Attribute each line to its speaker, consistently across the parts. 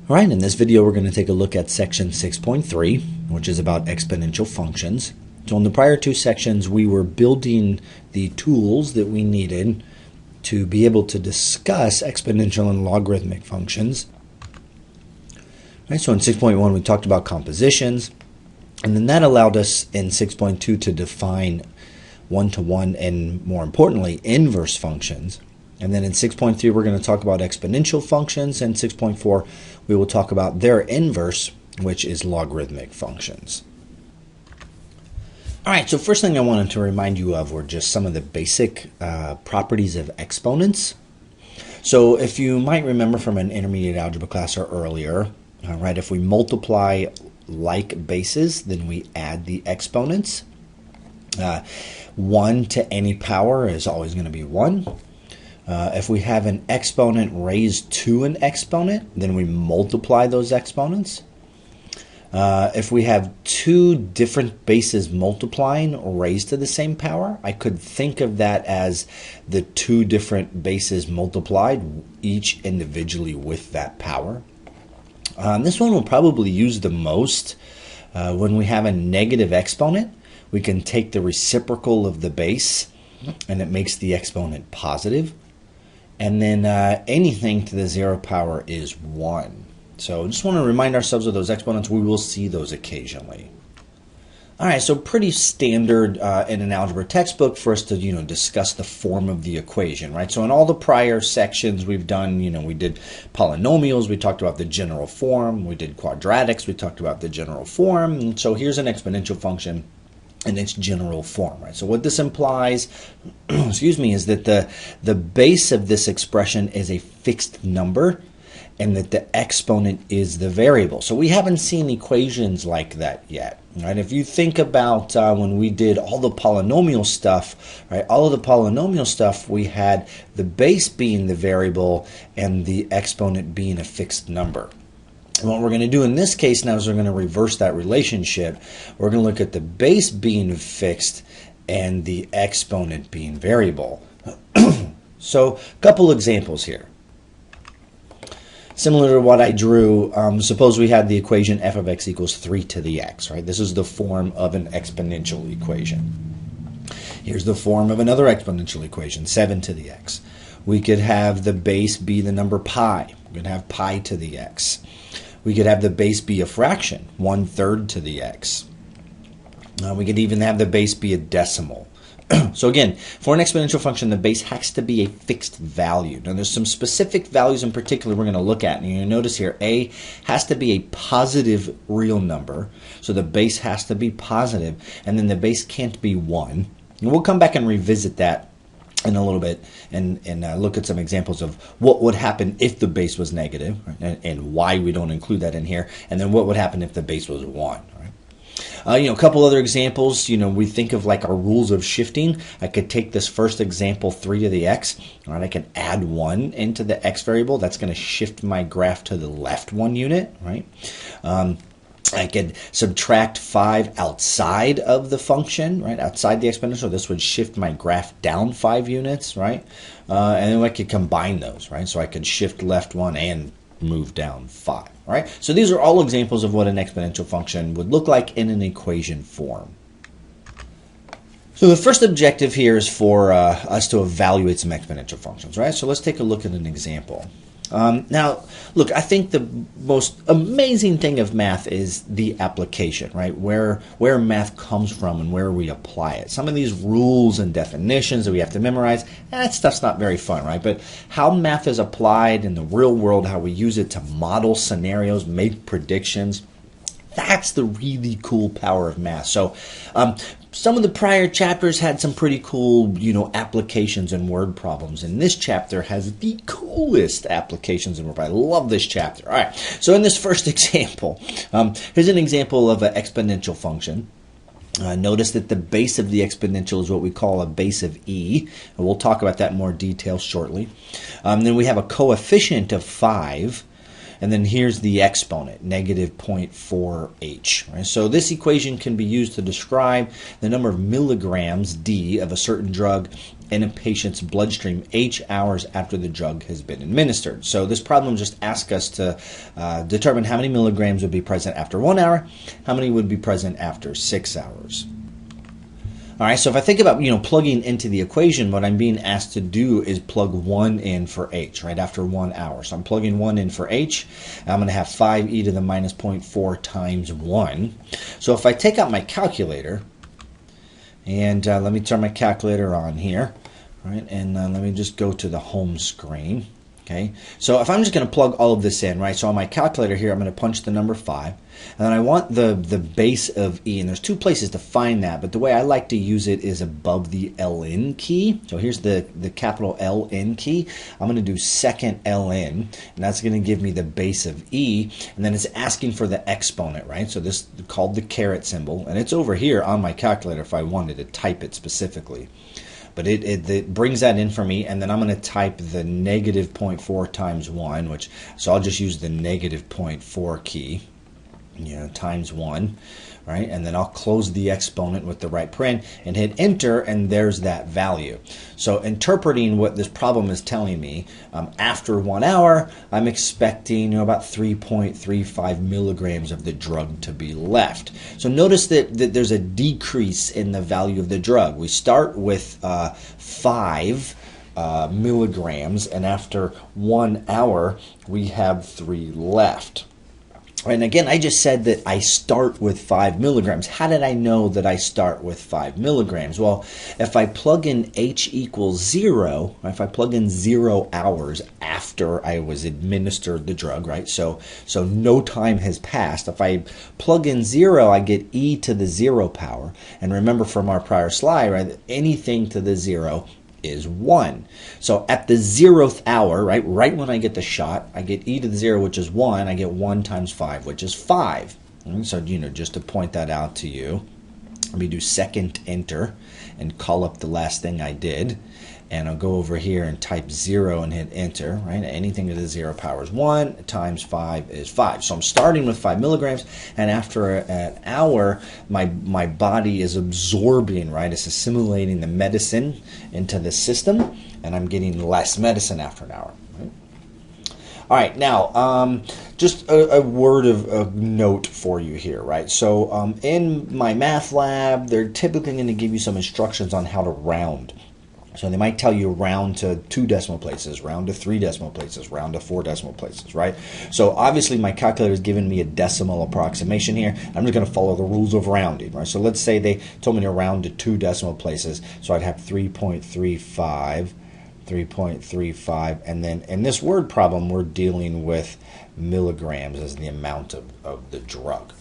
Speaker 1: All right, in this video we're going to take a look at section 6.3, which is about exponential functions. So in the prior two sections we were building the tools that we needed to be able to discuss exponential and logarithmic functions. Right, so in 6.1 we talked about compositions, and then that allowed us in 6.2 to define one-to-one and, more importantly, inverse functions. And then in 6.3 we're going to talk about exponential functions, and 6.4 we will talk about their inverse, which is logarithmic functions. All right, so first thing I wanted to remind you of were just some of the basic properties of exponents. So if you might remember from an intermediate algebra class or earlier, right, if we multiply like bases, then we add the exponents. 1 to any power is always going to be 1. If we have an exponent raised to an exponent, then we multiply those exponents. If we have two different bases multiplying raised to the same power, I could think of that as the two different bases multiplied, each individually with that power. This one we'll probably use the most when we have a negative exponent. We can take the reciprocal of the base, and it makes the exponent positive. And then anything to the 0 power is 1. So just want to remind ourselves of those exponents. We will see those occasionally. All right, so pretty standard in an algebra textbook for us to discuss the form of the equation, right? So in all the prior sections we've done, we did polynomials, we talked about the general form, we did quadratics, we talked about the general form. And so here's an exponential function in its general form, right? So what this implies, excuse me, is that the base of this expression is a fixed number, and that the exponent is the variable. So we haven't seen equations like that yet, right? If you think about when we did all the polynomial stuff, right? All of the polynomial stuff, we had the base being the variable and the exponent being a fixed number. And what we're going to do in this case now is we're going to reverse that relationship. We're going to look at the base being fixed and the exponent being variable. So a couple examples here. Similar to what I drew, suppose we had the equation f of x equals 3 to the x, right? This is the form of an exponential equation. Here's the form of another exponential equation, 7 to the x. We could have the base be the number pi. We could have pi to the x. We could have the base be a fraction, 1/3 to the x. We could even have the base be a decimal. So again, for an exponential function, the base has to be a fixed value. Now there's some specific values in particular we're going to look at. And you notice here, a has to be a positive real number. So the base has to be positive, and then the base can't be 1. And we'll come back and revisit that in a little bit and look at some examples of what would happen if the base was negative, right? and why we don't include that in here, and then what would happen if the base was 1. A couple other examples, we think of like our rules of shifting. I could take this first example, 3 to the x, right? I can add 1 into the x variable. That's going to shift my graph to the left 1 unit, right? I could subtract 5 outside of the function, right? Outside the exponential, this would shift my graph down 5 units, right? And then I could combine those, right? So I could shift left 1 and move down 5, right? So these are all examples of what an exponential function would look like in an equation form. So the first objective here is for us to evaluate some exponential functions, right? So let's take a look at an example. Now, look, I think the most amazing thing of math is the application, right? Where math comes from and where we apply it. Some of these rules and definitions that we have to memorize, that stuff's not very fun, right? But how math is applied in the real world, how we use it to model scenarios, make predictions, that's the really cool power of math. So some of the prior chapters had some pretty cool, applications and word problems. And this chapter has the coolest applications and word problems. I love this chapter. All right. So in this first example, here's an example of an exponential function. Notice that the base of the exponential is what we call a base of e. And we'll talk about that in more detail shortly. Then we have a coefficient of 5. And then here's the exponent, negative 0.4h. Right? So this equation can be used to describe the number of milligrams D of a certain drug in a patient's bloodstream H hours after the drug has been administered. So this problem just asks us to determine how many milligrams would be present after 1 hour, how many would be present after 6 hours. All right, so if I think about, plugging into the equation, what I'm being asked to do is plug 1 in for H, right, after 1 hour. So I'm plugging 1 in for H. I'm going to have 5e to the minus 0.4 times 1. So if I take out my calculator, and let me turn my calculator on here, right, and let me just go to the home screen. Okay, so if I'm just going to plug all of this in, right, so on my calculator here, I'm going to punch the number 5, and then I want the base of E, and there's 2 places to find that, but the way I like to use it is above the ln key. So here's the capital ln key. I'm going to do second ln, and that's going to give me the base of E, and then it's asking for the exponent, right, so this is called the caret symbol, and it's over here on my calculator if I wanted to type it specifically. But it brings that in for me, and then I'm going to type the negative 0.4 times 1, so I'll just use the negative 0.4 key, times 1, right? And then I'll close the exponent with the right paren and hit enter, and there's that value. So interpreting what this problem is telling me, after 1 hour, I'm expecting about 3.35 milligrams of the drug to be left. So notice that there's a decrease in the value of the drug. We start with 5 milligrams, and after 1 hour, we have 3 left. And again, I just said that I start with 5 milligrams. How did I know that I start with 5 milligrams? Well, if I plug in H equals 0, if I plug in 0 hours after I was administered the drug, right? So no time has passed. If I plug in 0, I get e to the 0 power. And remember from our prior slide, right, anything to the 0 is 1. So at the 0th hour, right when I get the shot, I get e to the 0, which is 1. I get 1 times 5, which is 5. And so, just to point that out to you, let me do second enter and call up the last thing I did. And I'll go over here and type 0 and hit enter, right? Anything to the 0 power is 1 times 5 is 5. So I'm starting with 5 milligrams, and after an hour, my body is absorbing, right? It's assimilating the medicine into the system, and I'm getting less medicine after an hour. Right? All right, now, just a word of note for you here, right? So in my math lab, they're typically going to give you some instructions on how to round. So they might tell you round to 2 decimal places, round to 3 decimal places, round to 4 decimal places, right? So obviously my calculator is giving me a decimal approximation here. I'm just going to follow the rules of rounding, right? So let's say they told me to round to 2 decimal places, so I'd have 3.35, and then in this word problem, we're dealing with milligrams as the amount of the drug.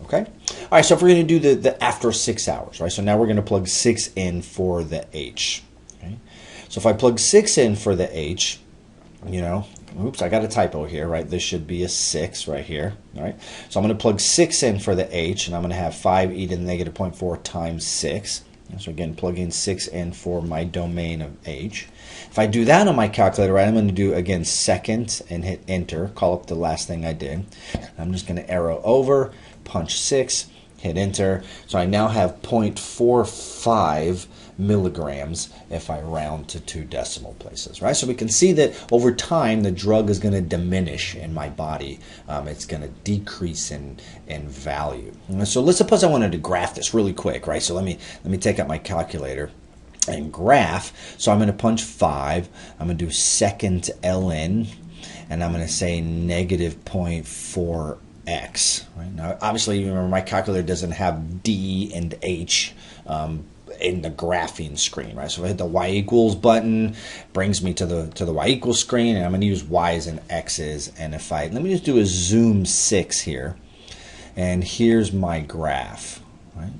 Speaker 1: Okay? All right, so if we're going to do the after 6 hours, right? So now we're going to plug 6 in for the H. Okay? So if I plug 6 in for the H, oops, I got a typo here, right? This should be a 6 right here, all right? So I'm going to plug 6 in for the H, and I'm going to have 5e to the negative 0.4 times 6. So again, plugging 6 in for my domain of H. If I do that on my calculator, right, I'm going to do, again, second and hit enter, call up the last thing I did. I'm just going to arrow over, punch 6, hit enter. So I now have 0.45 milligrams if I round to 2 decimal places, right? So we can see that over time the drug is going to diminish in my body. It's going to decrease in value. So let's suppose I wanted to graph this really quick, right? So let me take out my calculator and graph. So I'm going to punch 5. I'm going to do second ln, and I'm going to say negative 0.4x. Right? Now, obviously, you remember my calculator doesn't have D and H in the graphing screen, right? So if I hit the y equals button, brings me to the y equals screen, and I'm going to use y's and x's. And if let me just do a zoom 6 here, and here's my graph, right?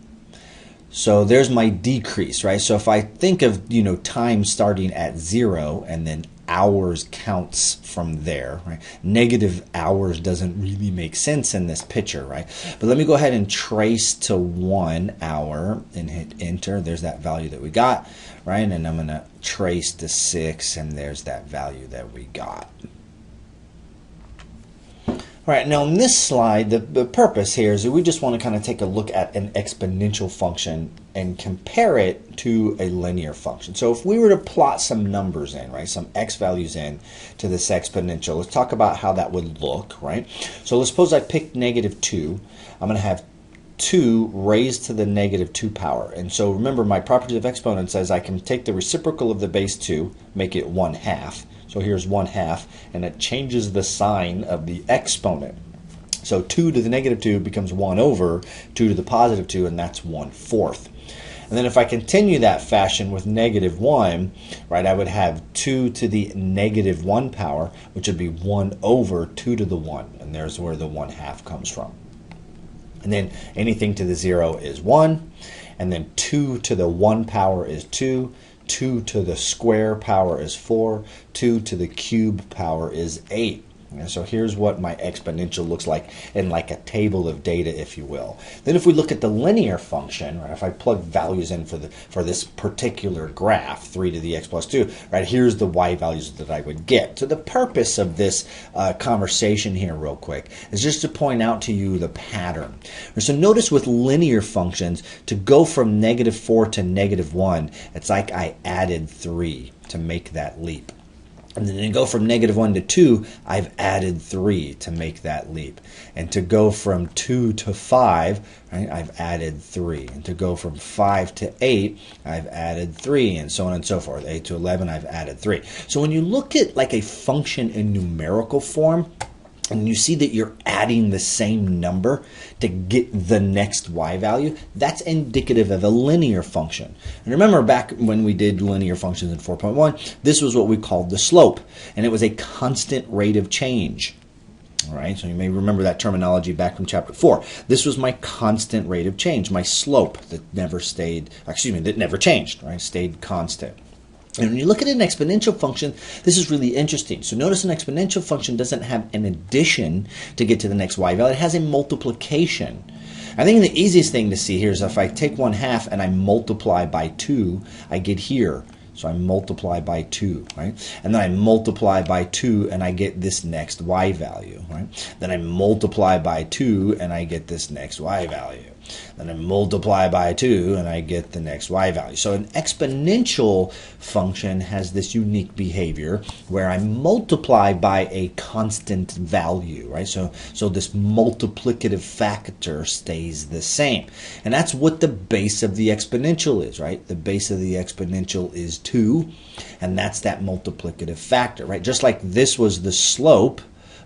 Speaker 1: So there's my decrease, right? So if I think of time starting at 0 and then hours counts from there, right? Negative hours doesn't really make sense in this picture, right? But let me go ahead and trace to 1 hour and hit enter. There's that value that we got, right? And I'm going to trace to 6, and there's that value that we got. All right, now in this slide, the purpose here is that we just want to kind of take a look at an exponential function and compare it to a linear function. So if we were to plot some numbers in, right, some x values in to this exponential, let's talk about how that would look, right? So let's suppose I picked -2. I'm going to have 2 raised to the -2 power. And so remember, my property of exponent says I can take the reciprocal of the base 2, make it 1/2. So here's 1/2, and it changes the sign of the exponent. So 2 to the -2 becomes 1 over 2 to the +2, and that's 1/4. And then if I continue that fashion with -1, right, I would have 2 to the -1 power, which would be 1 over 2 to the 1, and there's where the 1/2 comes from. And then anything to the 0 is 1, and then 2 to the 1 power is 2, 2 to the square power is 4, 2 to the cube power is 8. And so here's what my exponential looks like in like a table of data, if you will. Then if we look at the linear function, right, if I plug values in for this particular graph, 3 to the x plus 2, right, here's the y values that I would get. So the purpose of this conversation here real quick is just to point out to you the pattern. So notice with linear functions, to go from -4 to -1, it's like I added 3 to make that leap. And then to go from -1 to 2, I've added 3 to make that leap. And to go from 2 to 5, right, I've added 3. And to go from 5 to 8, I've added 3, and so on and so forth. 8 to 11, I've added 3. So when you look at like a function in numerical form, and you see that you're adding the same number to get the next y value, that's indicative of a linear function. And remember back when we did linear functions in 4.1, this was what we called the slope, and it was a constant rate of change. All right, so you may remember that terminology back from chapter 4. This was my constant rate of change, my slope that never changed, right? Stayed constant. And when you look at an exponential function, this is really interesting. So notice an exponential function doesn't have an addition to get to the next y value. It has a multiplication. I think the easiest thing to see here is if I take 1/2 and I multiply by 2, I get here. So I multiply by 2, right? And then I multiply by 2 and I get this next y value, right? Then I multiply by 2 and I get this next y value. Then I multiply by 2 and I get the next y value. So an exponential function has this unique behavior where I multiply by a constant value, right? So this multiplicative factor stays the same. And that's what the base of the exponential is, right? The base of the exponential is 2, and that's that multiplicative factor, right? Just like this was the slope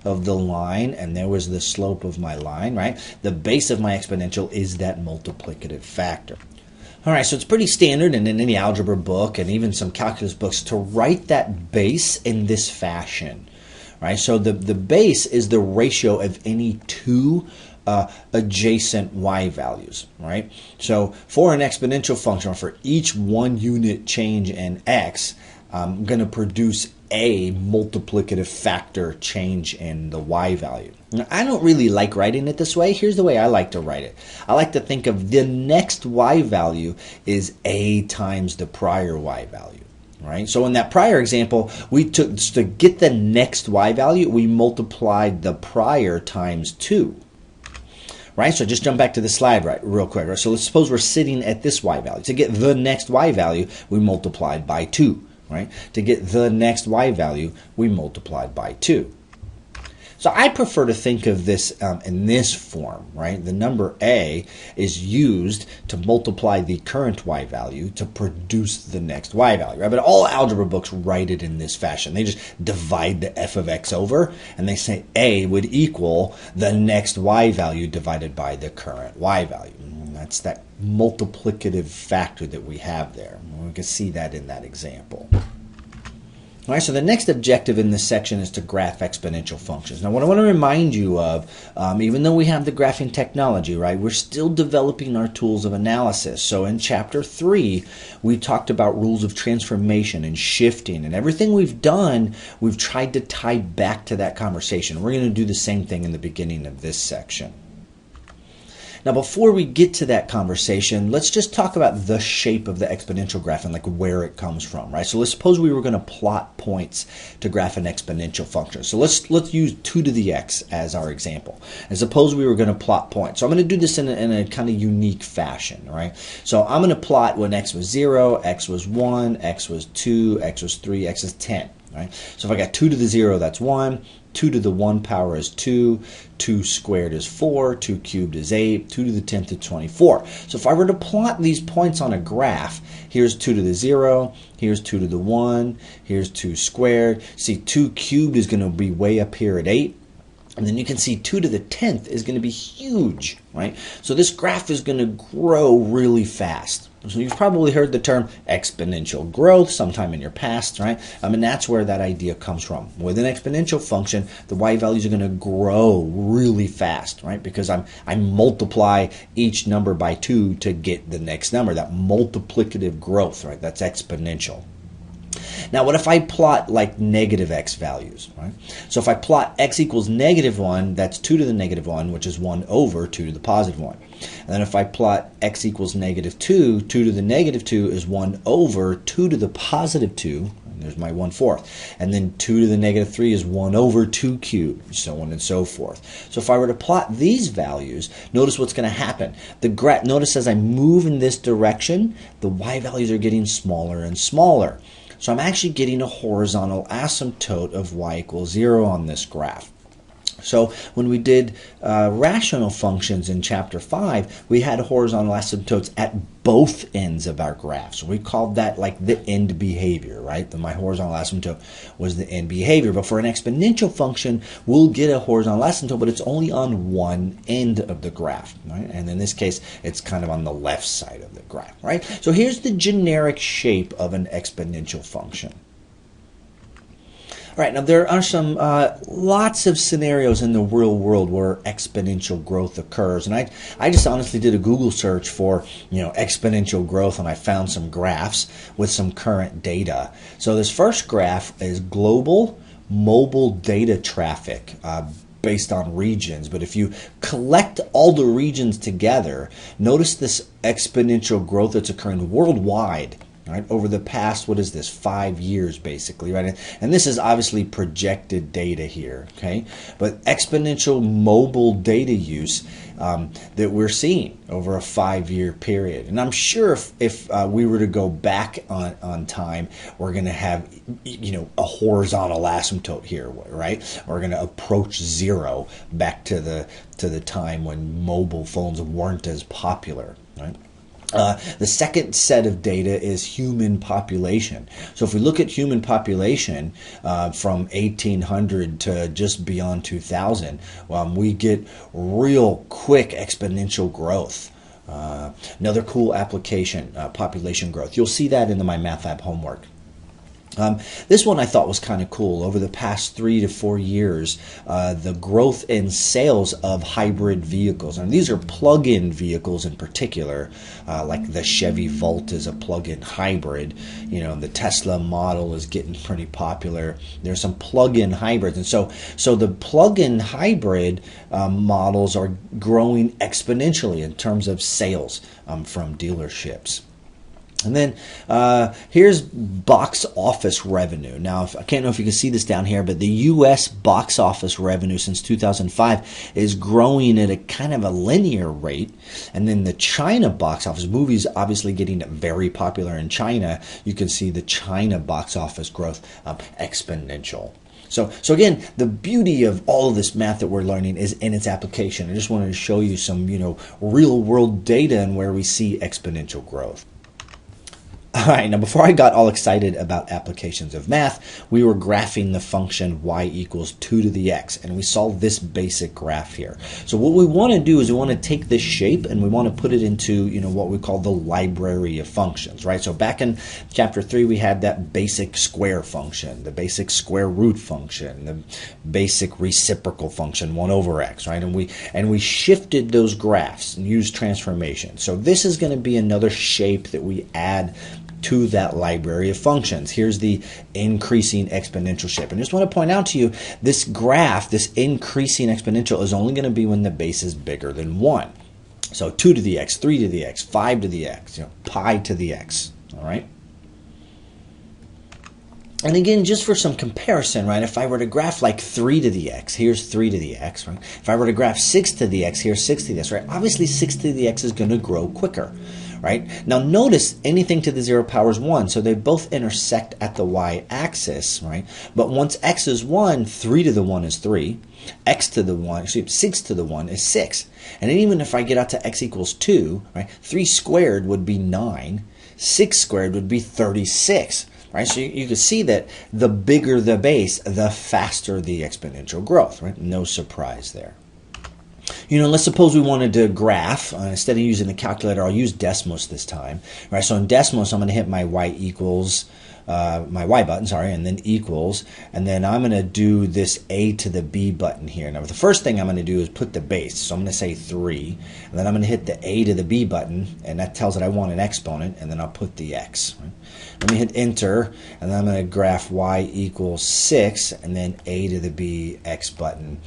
Speaker 1: of the line and there was the slope of my line, right? The base of my exponential is that multiplicative factor. All right, so it's pretty standard and in any algebra book and even some calculus books to write that base in this fashion, right? So the base is the ratio of any two adjacent y values, right? So for an exponential function, for each 1 unit change in x, I'm going to produce a multiplicative factor change in the y value. Now, I don't really like writing it this way. Here's the way I like to write it. I like to think of the next y value is a times the prior y value. Right? So in that prior example, we took to get the next y value, we multiplied the prior times 2. Right? So just jump back to the slide real quick. Right? So let's suppose we're sitting at this y value. To get the next y value, we multiplied by 2. Right? To get the next y value, we multiplied by 2. So I prefer to think of this in this form, right? The number a is used to multiply the current y value to produce the next y value, right? But all algebra books write it in this fashion. They just divide the f of x over, and they say a would equal the next y value divided by the current y value. And that's that multiplicative factor that we have there. We can see that in that example. All right, so the next objective in this section is to graph exponential functions. Now, what I want to remind you of, even though we have the graphing technology, right, we're still developing our tools of analysis. So in Chapter 3, we talked about rules of transformation and shifting, and everything we've done, we've tried to tie back to that conversation. We're going to do the same thing in the beginning of this section. Now, before we get to that conversation, let's just talk about the shape of the exponential graph and like where it comes from, right? So let's suppose we were going to plot points to graph an exponential function. So let's use 2 to the x as our example. And suppose we were going to plot points. So I'm going to do this in a kind of unique fashion, right? So I'm going to plot when x was 0, x was 1, x was 2, x was 3, x is 10, right? So if I got 2 to the 0, that's 1. 2 to the 1 power is 2, 2 squared is 4, 2 cubed is 8, 2 to the 10th is 24. So if I were to plot these points on a graph, here's 2 to the 0, here's 2 to the 1, here's 2 squared. See, 2 cubed is going to be way up here at 8. And then you can see 2 to the 10th is going to be huge, right? So this graph is going to grow really fast. So you've probably heard the term exponential growth sometime in your past, right? And that's where that idea comes from. With an exponential function, the y values are going to grow really fast, right? Because I multiply each number by 2 to get the next number. That multiplicative growth, right? That's exponential. Now, what if I plot like negative x values, right? So if I plot x equals -1, that's 2 to the -1, which is 1 over 2 to the +1. And then if I plot x equals -2, 2 to the -2 is 1 over 2 to the +2. There's my 1/4. And then 2 to the -3 is 1 over 2 cubed, so on and so forth. So if I were to plot these values, notice what's going to happen. Notice as I move in this direction, the y values are getting smaller and smaller. So I'm actually getting a horizontal asymptote of y equals 0 on this graph. So when we did rational functions in chapter 5, we had horizontal asymptotes at both ends of our graph. So we called that like the end behavior, right? My horizontal asymptote was the end behavior. But for an exponential function, we'll get a horizontal asymptote, but it's only on one end of the graph, right? And in this case, it's kind of on the left side of the graph, right? So here's the generic shape of an exponential function. Right, now there are some lots of scenarios in the real world where exponential growth occurs, and I just honestly did a Google search for exponential growth, and I found some graphs with some current data. So this first graph is global mobile data traffic based on regions, but if you collect all the regions together, notice this exponential growth that's occurring worldwide. Right, over the past, 5 years basically, right? And this is obviously projected data here, okay? But exponential mobile data use that we're seeing over a 5-year period. And I'm sure if we were to go back on time, we're going to have, a horizontal asymptote here, right? We're going to approach 0 back to the time when mobile phones weren't as popular, right? The second set of data is human population. So if we look at human population from 1800 to just beyond 2000, we get real quick exponential growth. Another cool application, population growth. You'll see that in the My Math Lab homework. This one I thought was kind of cool. Over the past 3 to 4 years, the growth in sales of hybrid vehicles, and these are plug-in vehicles in particular, like the Chevy Volt is a plug-in hybrid. The Tesla model is getting pretty popular. There's some plug-in hybrids, and so the plug-in hybrid models are growing exponentially in terms of sales from dealerships. And then here's box office revenue. Now, I can't know if you can see this down here, but the U.S. box office revenue since 2005 is growing at a kind of a linear rate. And then the China box office, movies obviously getting very popular in China. You can see the China box office growth exponential. So again, the beauty of all of this math that we're learning is in its application. I just wanted to show you some, real world data and where we see exponential growth. All right, now before I got all excited about applications of math, we were graphing the function y equals 2 to the x, and we saw this basic graph here. So what we want to do is we want to take this shape and we want to put it into, what we call the library of functions, right? So back in chapter 3, we had that basic square function, the basic square root function, the basic reciprocal function, 1 over x, right? And we shifted those graphs and used transformation. So this is going to be another shape that we add to that library of functions. Here's the increasing exponential shape. And I just want to point out to you, this graph, this increasing exponential, is only going to be when the base is bigger than 1. So 2 to the x, 3 to the x, 5 to the x, pi to the x, all right? And again, just for some comparison, right, if I were to graph like 3 to the x, here's 3 to the x, right? If I were to graph 6 to the x, here's 6 to the x, right? Obviously, 6 to the x is going to grow quicker, right? Now, notice anything to the 0 power is 1, so they both intersect at the y-axis, right? But once x is 1, 3 to the 1 is 3. X to the 1, 6 to the 1 is 6. And even if I get out to x equals 2, right, 3 squared would be 9. 6 squared would be 36. Right, so you can see that the bigger the base, the faster the exponential growth, right? No surprise there. Let's suppose we wanted to graph. Instead of using the calculator, I'll use Desmos this time. Right, so in Desmos, I'm going to hit my y equals, my y button, sorry, and then equals, and then I'm going to do this a to the b button here. Now, the first thing I'm going to do is put the base. So I'm going to say 3, and then I'm going to hit the a to the b button, and that tells it I want an exponent, and then I'll put the x. Right? Let me hit enter, and then I'm going to graph y equals 6, and then a to the b x button.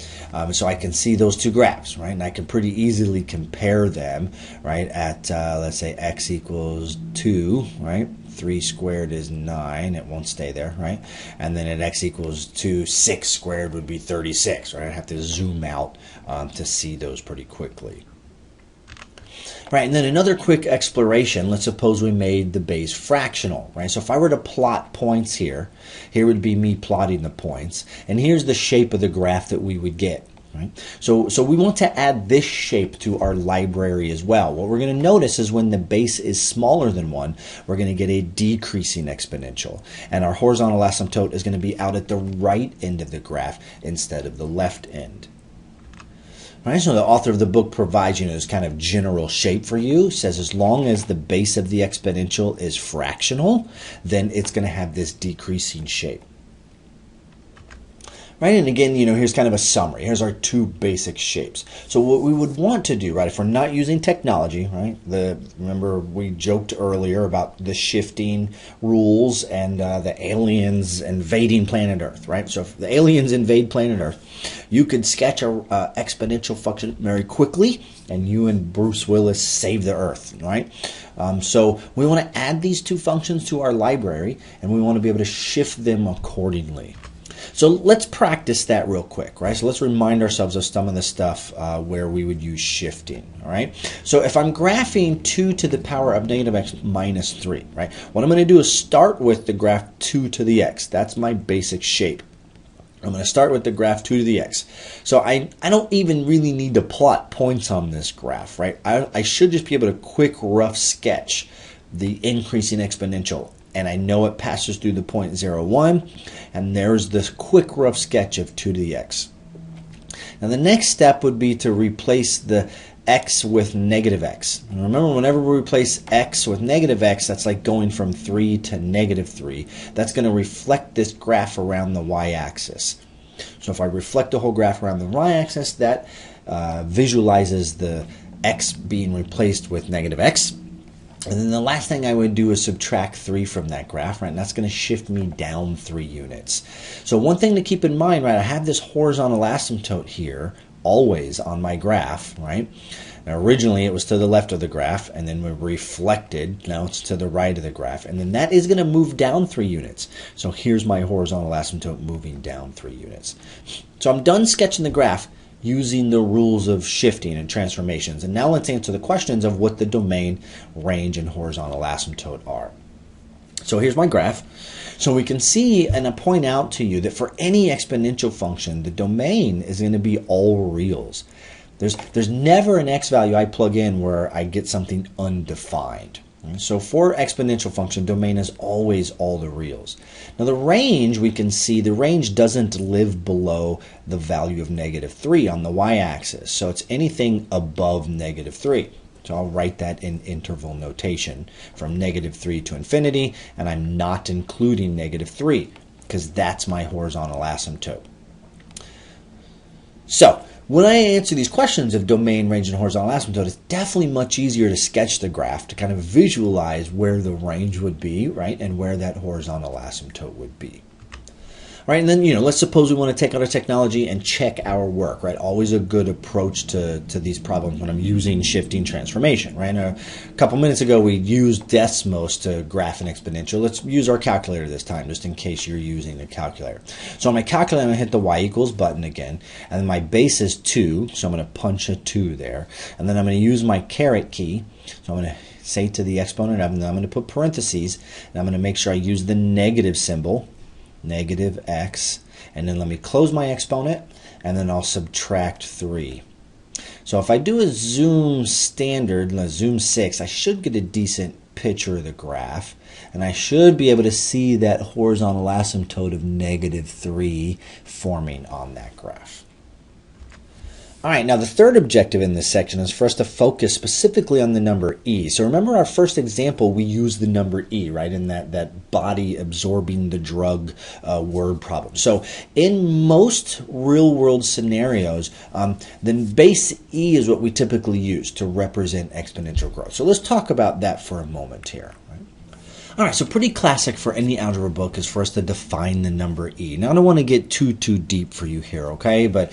Speaker 1: So I can see those two graphs, right? And I can pretty easily compare them, right, at, let's say, x equals 2, right? 3 squared is 9. It won't stay there, right? And then at x equals 2, 6 squared would be 36, right? I have to zoom out to see those pretty quickly. Right, and then another quick exploration, let's suppose we made the base fractional, right? So if I were to plot points here would be me plotting the points, and here's the shape of the graph that we would get, right? So we want to add this shape to our library as well. What we're going to notice is when the base is smaller than 1, we're going to get a decreasing exponential, and our horizontal asymptote is going to be out at the right end of the graph instead of the left end. Right, so the author of the book provides this kind of general shape for you. Says as long as the base of the exponential is fractional, then it's going to have this decreasing shape. Right, and again, here's kind of a summary. Here's our two basic shapes. So what we would want to do, right, if we're not using technology, right, remember we joked earlier about the shifting rules and the aliens invading planet Earth, right? So if the aliens invade planet Earth, you could sketch a exponential function very quickly, and you and Bruce Willis save the Earth, right? So we want to add these two functions to our library, and we want to be able to shift them accordingly. So let's practice that real quick, right? So let's remind ourselves of some of the stuff where we would use shifting, all right? So if I'm graphing 2 to the power of negative x minus 3, right? What I'm going to do is start with the graph 2 to the x. That's my basic shape. I'm going to start with the graph 2 to the x. So I don't even really need to plot points on this graph, right? I should just be able to quick rough sketch the increasing exponential. And I know it passes through the point 0, 1, and there's this quick rough sketch of 2 to the x. Now the next step would be to replace the x with negative x. And remember, whenever we replace x with negative x, that's like going from 3 to negative 3. That's going to reflect this graph around the y-axis. So if I reflect the whole graph around the y-axis, that visualizes the x being replaced with negative x. And then the last thing I would do is subtract 3 from that graph, right? And that's going to shift me down 3 units. So one thing to keep in mind, right, I have this horizontal asymptote here always on my graph, right? Now originally it was to the left of the graph, and then we reflected, now it's to the right of the graph, and then that is going to move down 3 units. So here's my horizontal asymptote moving down 3 units. So I'm done sketching the graph using the rules of shifting and transformations. And now let's answer the questions of what the domain, range, and horizontal asymptote are. So here's my graph. So we can see, and I point out to you that for any exponential function, the domain is going to be all reals. There's never an x value I plug in where I get something undefined. So for exponential function, domain is always all the reals. Now the range, we can see the range doesn't live below the value of negative 3 on the y-axis. So it's anything above negative 3. So I'll write that in interval notation from negative 3 to infinity, and I'm not including negative 3 because that's my horizontal asymptote. So when I answer these questions of domain, range, and horizontal asymptote, it's definitely much easier to sketch the graph to kind of visualize where the range would be, right, and where that horizontal asymptote would be. Right, and then, let's suppose we want to take out our technology and check our work, right? Always a good approach to these problems when I'm using shifting transformation, right? A couple minutes ago, we used Desmos to graph an exponential. Let's use our calculator this time, just in case you're using a calculator. So on my calculator, I'm going to hit the y equals button again, and then my base is 2, so I'm going to punch a 2 there. And then I'm going to use my caret key, so I'm going to say to the exponent of, and then I'm going to put parentheses, and I'm going to make sure I use the negative symbol, negative x, and then let me close my exponent, and then I'll subtract 3. So if I do a zoom standard, zoom 6, I should get a decent picture of the graph, and I should be able to see that horizontal asymptote of negative 3 forming on that graph. All right, now the third objective in this section is for us to focus specifically on the number e. So remember our first example, we used the number e, right, in that body absorbing the drug word problem. So in most real-world scenarios, then base e is what we typically use to represent exponential growth. So let's talk about that for a moment here. All right, so pretty classic for any algebra book is for us to define the number e. Now, I don't want to get too deep for you here, okay? But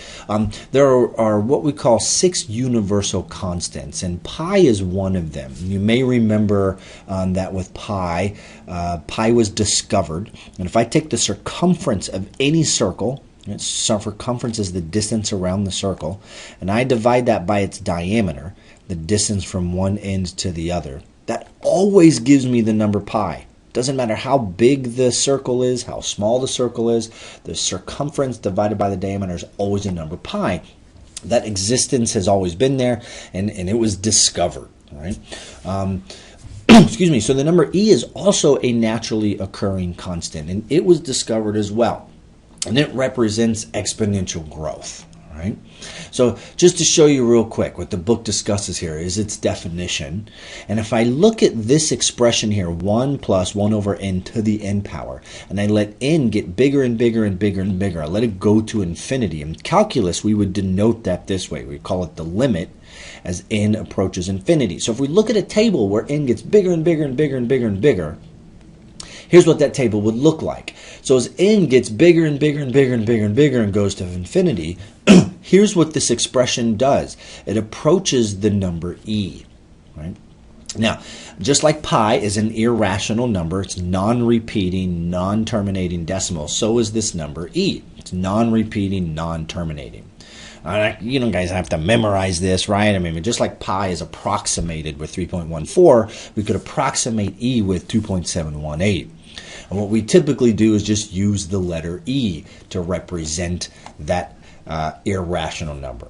Speaker 1: there are what we call 6 universal constants, and pi is one of them. You may remember that with pi, pi was discovered. And if I take the circumference of any circle, circumference is the distance around the circle, and I divide that by its diameter, the distance from one end to the other, that always gives me the number pi. Doesn't matter how big the circle is, how small the circle is, the circumference divided by the diameter is always a number pi. That existence has always been there, and it was discovered, right? Excuse me. So the number e is also a naturally occurring constant, and it was discovered as well. And it represents exponential growth. Right? So just to show you real quick, what the book discusses here is its definition. And if I look at this expression here, 1 plus 1 over n to the n power, and I let n get bigger and bigger and bigger and bigger, I let it go to infinity. In calculus, we would denote that this way. We call it the limit as n approaches infinity. So if we look at a table where n gets bigger and bigger and bigger and bigger and bigger, here's what that table would look like. So as n gets bigger and bigger and bigger and bigger and bigger and goes to infinity, here's what this expression does. It approaches the number e, right? Now, just like pi is an irrational number, it's non-repeating, non-terminating decimal, so is this number e. It's non-repeating, non-terminating. You know, guys have to memorize this, right? I mean, just like pi is approximated with 3.14, we could approximate e with 2.718. And what we typically do is just use the letter e to represent that irrational number.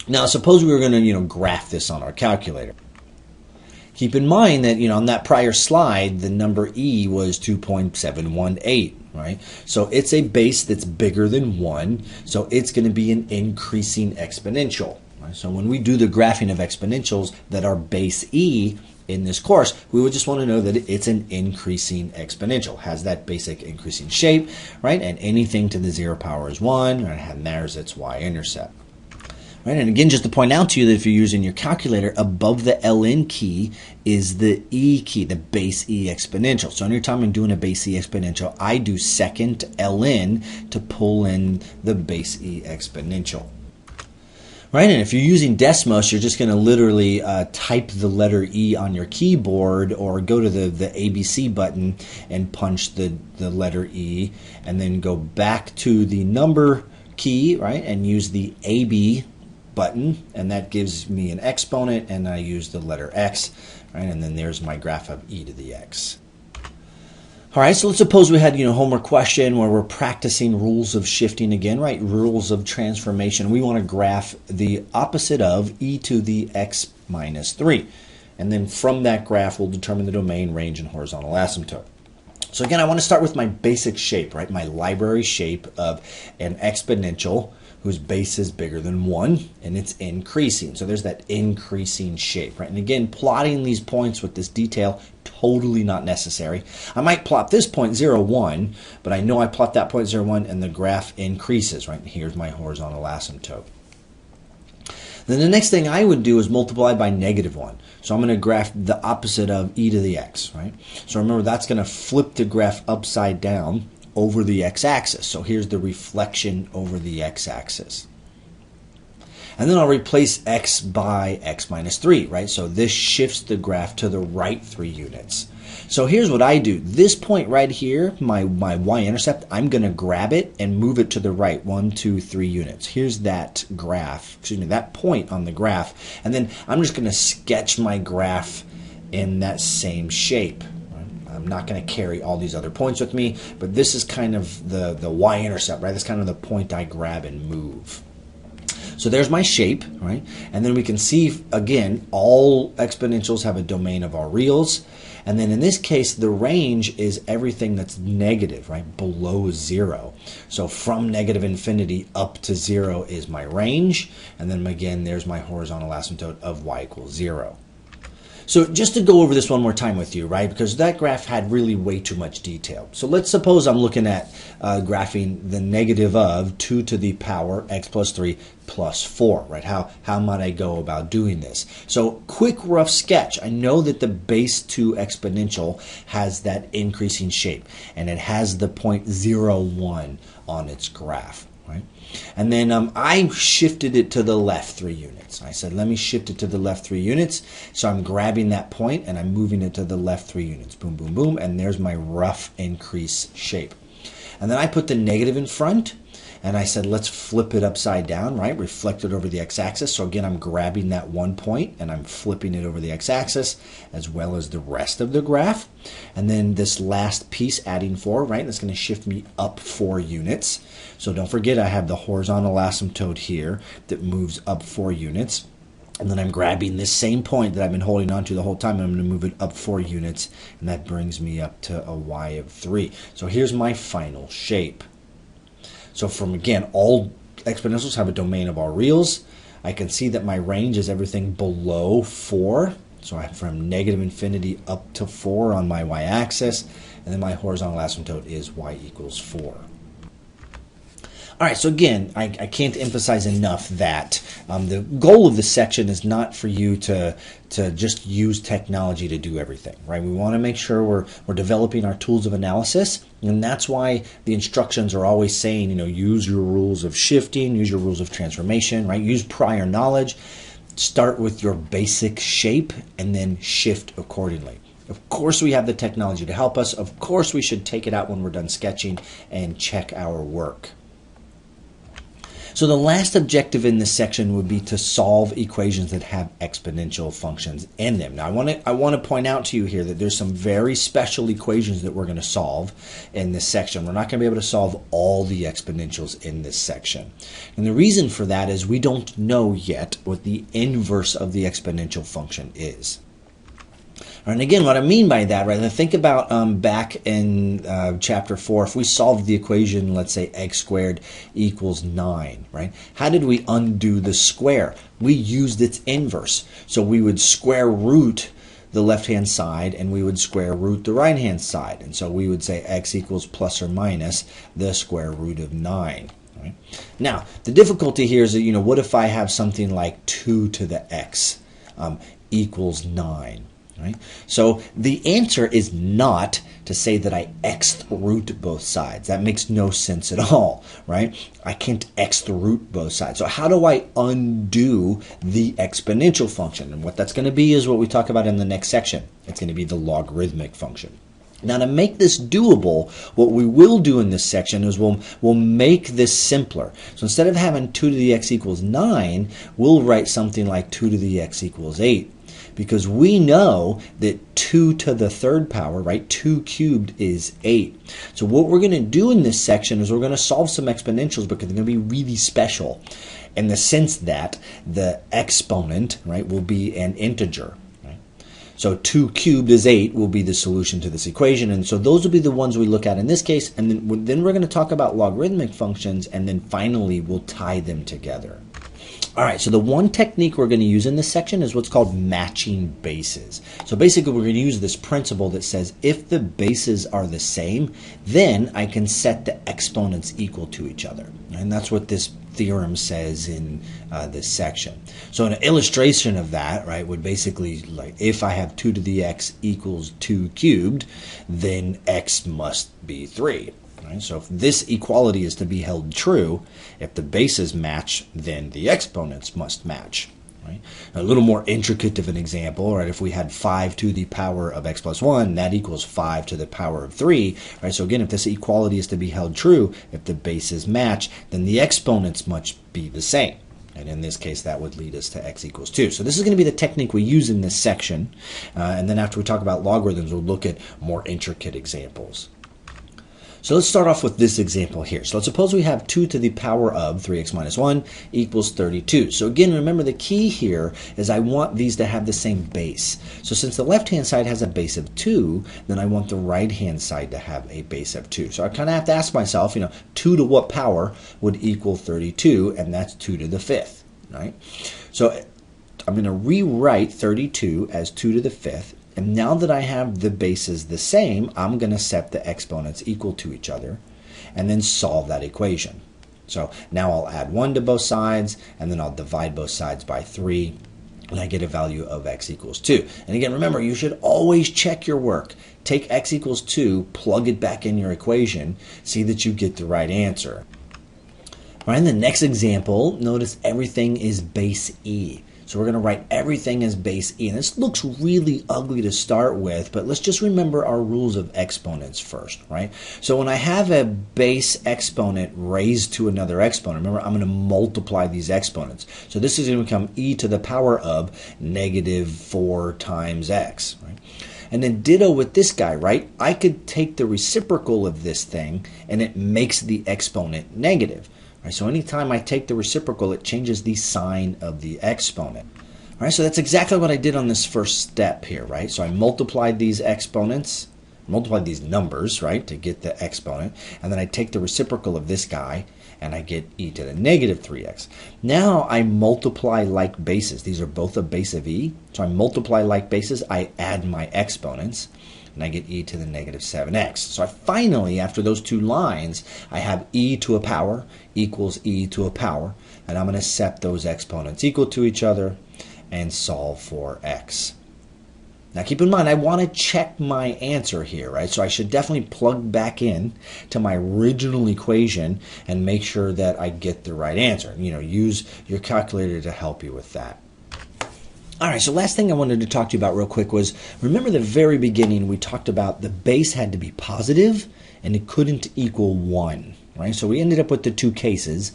Speaker 1: Now, suppose we were going to, graph this on our calculator. Keep in mind that, on that prior slide, the number e was 2.718, right? So it's a base that's bigger than 1, so it's going to be an increasing exponential. Right? So when we do the graphing of exponentials that are base e in this course, we would just want to know that it's an increasing exponential, has that basic increasing shape, right? And anything to the 0 power is 1, and there's its y-intercept. Right, and again, just to point out to you that if you're using your calculator, above the ln key is the e key, the base e exponential. So anytime I'm doing a base e exponential, I do second ln to pull in the base e exponential. Right, and if you're using Desmos, you're just going to literally type the letter E on your keyboard, or go to the ABC button and punch the letter E, and then go back to the number key, right, and use the AB button, and that gives me an exponent, and I use the letter X, right, and then there's my graph of e to the x. All right, so let's suppose we had, homework question where we're practicing rules of shifting again, right? Rules of transformation. We want to graph the opposite of e to the x minus 3. And then from that graph, we'll determine the domain, range, and horizontal asymptote. So again, I want to start with my basic shape, right? My library shape of an exponential whose base is bigger than 1, and it's increasing. So there's that increasing shape, right? And again, plotting these points with this detail, totally not necessary. I might plot this point 0, 1, but I know I plot that point 0, 1, and the graph increases, right? And here's my horizontal asymptote. Then the next thing I would do is multiply by -1. So I'm going to graph the opposite of e to the x, right? So remember, that's going to flip the graph upside down, over the x-axis. So here's the reflection over the x-axis. And then I'll replace x by x minus 3, right? So this shifts the graph to the right 3 units. So here's what I do. This point right here, my y-intercept, I'm going to grab it and move it to the right 1, 2, 3 units. Here's that graph, that point on the graph. And then I'm just going to sketch my graph in that same shape. I'm not going to carry all these other points with me, but this is kind of the y-intercept, right? That's kind of the point I grab and move. So there's my shape, right? And then we can see, again, all exponentials have a domain of our reals. And then in this case, the range is everything that's negative, right? Below 0. So from negative infinity up to 0 is my range. And then again, there's my horizontal asymptote of y equals 0. So just to go over this one more time with you, right, because that graph had really way too much detail. So let's suppose I'm looking at graphing the negative of 2 to the power x plus 3 plus 4, right? How might I go about doing this? So quick rough sketch. I know that the base 2 exponential has that increasing shape, and it has the point 0, 1 on its graph. Right? And then I shifted it to the left 3 units. I said, let me shift it to the left 3 units. So I'm grabbing that point and I'm moving it to the left 3 units. Boom, boom, boom. And there's my rough increase shape. And then I put the negative in front. And I said, let's flip it upside down, right? Reflect it over the x-axis. So again, I'm grabbing that one point and I'm flipping it over the x-axis as well as the rest of the graph. And then this last piece, adding 4, right? That's going to shift me up 4 units. So don't forget, I have the horizontal asymptote here that moves up 4 units. And then I'm grabbing this same point that I've been holding on to the whole time, and I'm going to move it up 4 units, and that brings me up to a y of 3. So here's my final shape. So from, again, all exponentials have a domain of our reals. I can see that my range is everything below 4. So I have from negative infinity up to 4 on my y-axis. And then my horizontal asymptote is y equals 4. All right, so again, I can't emphasize enough that the goal of this section is not for you to just use technology to do everything, right? We want to make sure we're developing our tools of analysis, and that's why the instructions are always saying, use your rules of shifting, use your rules of transformation, right? Use prior knowledge. Start with your basic shape and then shift accordingly. Of course, we have the technology to help us. Of course, we should take it out when we're done sketching and check our work. So the last objective in this section would be to solve equations that have exponential functions in them. Now, I want to point out to you here that there's some very special equations that we're going to solve in this section. We're not going to be able to solve all the exponentials in this section. And the reason for that is we don't know yet what the inverse of the exponential function is. And again, what I mean by that, right, think about back in chapter 4, if we solved the equation, let's say x squared equals 9, right? How did we undo the square? We used its inverse. So we would square root the left-hand side and we would square root the right-hand side. And so we would say x equals plus or minus the square root of 9. Right? Now, the difficulty here is that, what if I have something like 2 to the x equals 9? Right? So the answer is not to say that I xth root both sides. That makes no sense at all, right? I can't xth root both sides. So how do I undo the exponential function? And what that's going to be is what we talk about in the next section. It's going to be the logarithmic function. Now, to make this doable, what we will do in this section is we'll make this simpler. So instead of having 2 to the x equals 9, we'll write something like 2 to the x equals 8. Because we know that 2 to the third power, right, 2 cubed is 8. So what we're going to do in this section is we're going to solve some exponentials because they're going to be really special in the sense that the exponent, right, will be an integer. Right? So 2 cubed is 8 will be the solution to this equation. And so those will be the ones we look at in this case. And then we're going to talk about logarithmic functions, and then finally we'll tie them together. All right, so the one technique we're going to use in this section is what's called matching bases. So basically we're going to use this principle that says if the bases are the same, then I can set the exponents equal to each other. And that's what this theorem says in this section. So an illustration of that, right, would basically, like, if I have 2 to the x equals 2 cubed, then x must be 3. Right? So if this equality is to be held true, if the bases match, then the exponents must match. Right? A little more intricate of an example, right? If we had 5 to the power of x plus 1, that equals 5 to the power of 3. Right? So again, if this equality is to be held true, if the bases match, then the exponents must be the same. And in this case, that would lead us to x equals 2. So this is going to be the technique we use in this section. And then after we talk about logarithms, we'll look at more intricate examples. So let's start off with this example here. So let's suppose we have 2 to the power of 3x minus 1 equals 32. So again, remember the key here is I want these to have the same base. So since the left-hand side has a base of 2, then I want the right-hand side to have a base of 2. So I kind of have to ask myself, 2 to what power would equal 32? And that's 2 to the 5th, right? So I'm going to rewrite 32 as 2 to the 5th. And now that I have the bases the same, I'm going to set the exponents equal to each other and then solve that equation. So now I'll add 1 to both sides, and then I'll divide both sides by 3, and I get a value of x equals 2. And again, remember, you should always check your work. Take x equals 2, plug it back in your equation, see that you get the right answer. All right, in the next example, notice everything is base e. So we're going to write everything as base e. And this looks really ugly to start with, but let's just remember our rules of exponents first, right? So when I have a base exponent raised to another exponent, remember, I'm going to multiply these exponents. So this is going to become e to the power of negative 4 times x, right? And then ditto with this guy, right? I could take the reciprocal of this thing, and it makes the exponent negative. Right, so anytime I take the reciprocal, it changes the sign of the exponent. All right, so that's exactly what I did on this first step here, right? So I multiplied these exponents, multiplied these numbers, right, to get the exponent, and then I take the reciprocal of this guy, and I get e to the negative 3x. Now I multiply like bases. These are both a base of e, so I multiply like bases, I add my exponents, and I get e to the negative 7x. So I finally, after those two lines, I have e to a power equals e to a power, and I'm going to set those exponents equal to each other and solve for x. Now keep in mind, I want to check my answer here, right? So I should definitely plug back in to my original equation and make sure that I get the right answer. Use your calculator to help you with that. All right, so last thing I wanted to talk to you about real quick was, remember the very beginning we talked about the base had to be positive and it couldn't equal 1, right? So we ended up with the two cases.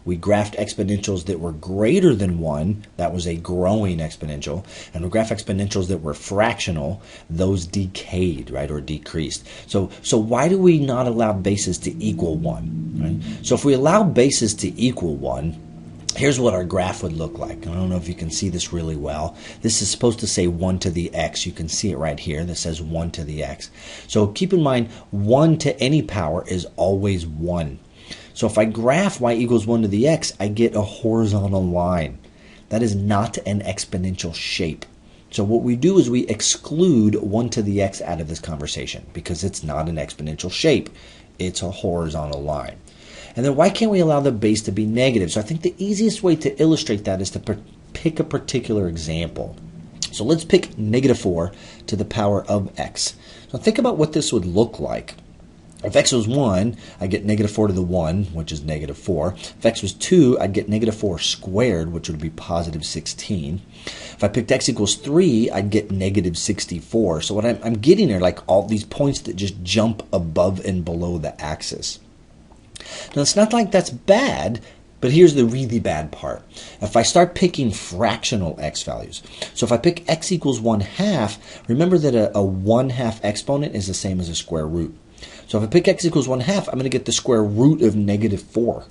Speaker 1: We graphed exponentials that were greater than 1, that was a growing exponential, and we graphed exponentials that were fractional, those decayed, right, or decreased. So why do we not allow bases to equal 1, right? So if we allow bases to equal 1, here's what our graph would look like. I don't know if you can see this really well. This is supposed to say 1 to the x. You can see it right here. This says 1 to the x. So keep in mind, 1 to any power is always 1. So if I graph y equals 1 to the x, I get a horizontal line. That is not an exponential shape. So what we do is we exclude 1 to the x out of this conversation because it's not an exponential shape. It's a horizontal line. And then why can't we allow the base to be negative? So I think the easiest way to illustrate that is to pick a particular example. So let's pick negative 4 to the power of x. So think about what this would look like. If x was 1, I'd get negative 4 to the 1, which is negative 4. If x was 2, I'd get negative 4 squared, which would be positive 16. If I picked x equals 3, I'd get negative 64. So what I'm getting are like all these points that just jump above and below the axis. Now, it's not like that's bad, but here's the really bad part. If I start picking fractional x values, so if I pick x equals 1/2, remember that a 1/2 exponent is the same as a square root. So if I pick x equals 1/2, I'm going to get the square root of negative 4.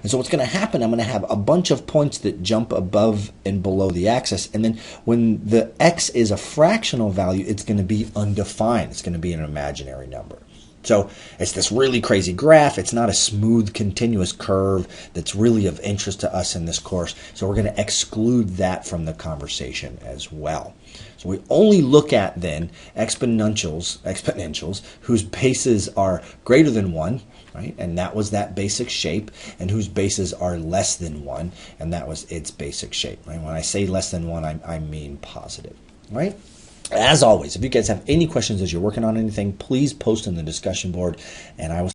Speaker 1: And so what's going to happen, I'm going to have a bunch of points that jump above and below the axis. And then when the x is a fractional value, it's going to be undefined. It's going to be an imaginary number. So it's this really crazy graph. It's not a smooth, continuous curve that's really of interest to us in this course. So we're going to exclude that from the conversation as well. So we only look at then exponentials whose bases are greater than 1, right? And that was that basic shape, and whose bases are less than 1, and that was its basic shape, right? When I say less than 1, I mean positive, right? As always, if you guys have any questions as you're working on anything, please post in the discussion board, and I will